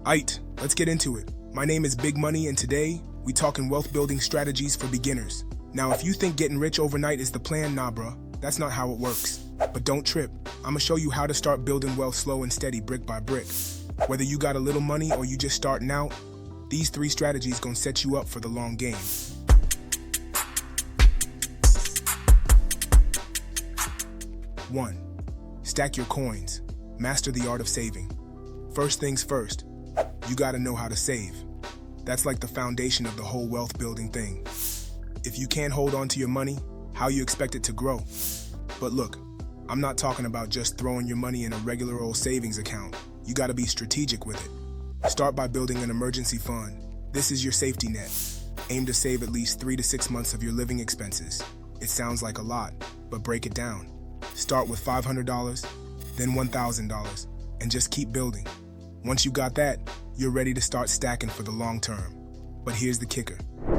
Aight, let's get into it. My name is Big Money and today, we talking wealth building strategies for beginners. Now if you think getting rich overnight is the plan, nah bruh, that's not how it works. But don't trip, I'ma show you how to start building wealth slow and steady brick by brick. Whether you got a little money or you just starting out, these 3 strategies gonna set you up for the long game. 1. Stack your coins. Master the art of saving. First things first, you gotta know how to save. That's like the foundation of the whole wealth building thing. If you can't hold on to your money, how you expect it to grow? But look, I'm not talking about just throwing your money in a regular old savings account. You gotta be strategic with it. Start by building an emergency fund. This is your safety net. Aim to save at least 3 to 6 months of your living expenses. It sounds like a lot, but break it down. Start with $500, then $1,000, and just keep building. Once you got that, you're ready to start stacking for the long term. But here's the kicker.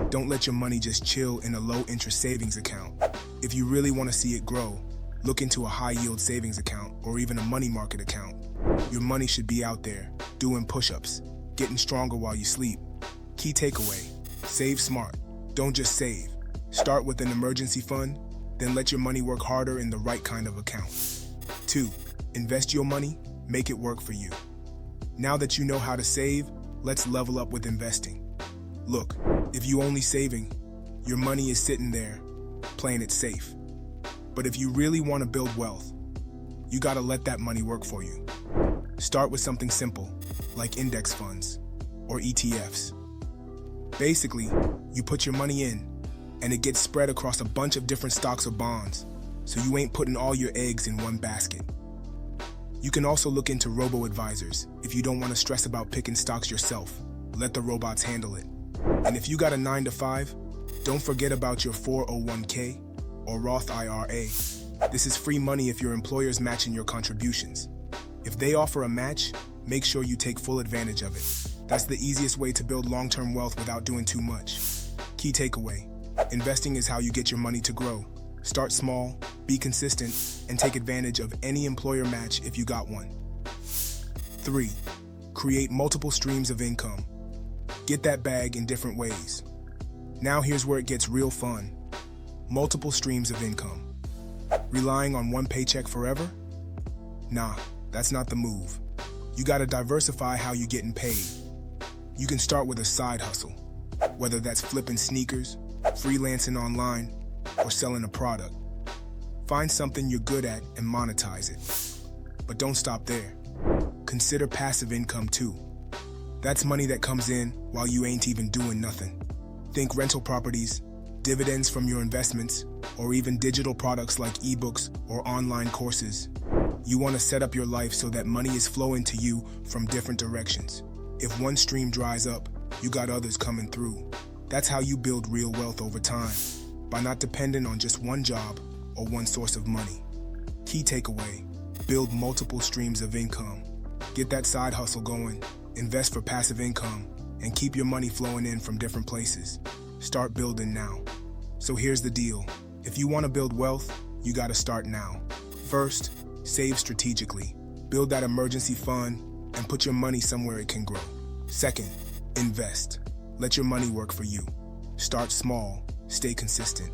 Don't let your money just chill in a low-interest savings account. If you really want to see it grow, look into a high-yield savings account or even a money market account. Your money should be out there, doing push-ups, getting stronger while you sleep. Key takeaway, save smart. Don't just save. Start with an emergency fund, then let your money work harder in the right kind of account. 2. Invest your money, make it work for you. Now that you know how to save, let's level up with investing. Look, if you only saving, your money is sitting there, playing it safe. But if you really want to build wealth, you gotta let that money work for you. Start with something simple, like index funds or ETFs. Basically, you put your money in, and it gets spread across a bunch of different stocks or bonds, so you ain't putting all your eggs in one basket. You can also look into robo-advisors if you don't want to stress about picking stocks yourself. Let the robots handle it. And if you got a 9 to 5, don't forget about your 401k or Roth IRA. This is free money if your employer's matching your contributions. If they offer a match, make sure you take full advantage of it. That's the easiest way to build long-term wealth without doing too much. Key takeaway. Investing is how you get your money to grow. Start small, be consistent, and take advantage of any employer match if you got one. 3. Create multiple streams of income. Get that bag in different ways. Now here's where it gets real fun. Multiple streams of income. Relying on one paycheck forever? Nah, that's not the move. You gotta diversify how you're getting paid. You can start with a side hustle, whether that's flipping sneakers, freelancing online, or selling a product. Find something you're good at and monetize it. But don't stop there. Consider passive income too. That's money that comes in while you ain't even doing nothing. Think rental properties, dividends from your investments, or even digital products like ebooks or online courses. You want to set up your life so that money is flowing to you from different directions. If one stream dries up, you got others coming through. That's how you build real wealth over time, by not depending on just one job or one source of money. Key takeaway, build multiple streams of income. Get that side hustle going, invest for passive income, and keep your money flowing in from different places. Start building now. So here's the deal. If you want to build wealth, you gotta start now. First, save strategically. Build that emergency fund and put your money somewhere it can grow. Second, invest. Let your money work for you. Start small, stay consistent.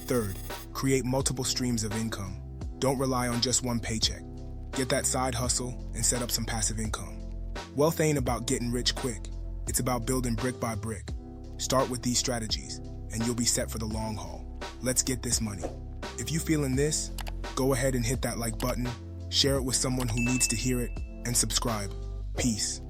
Third, create multiple streams of income. Don't rely on just one paycheck. Get that side hustle and set up some passive income. Wealth ain't about getting rich quick. It's about building brick by brick. Start with these strategies, and you'll be set for the long haul. Let's get this money. If you feeling this, go ahead and hit that like button, share it with someone who needs to hear it, and subscribe. Peace.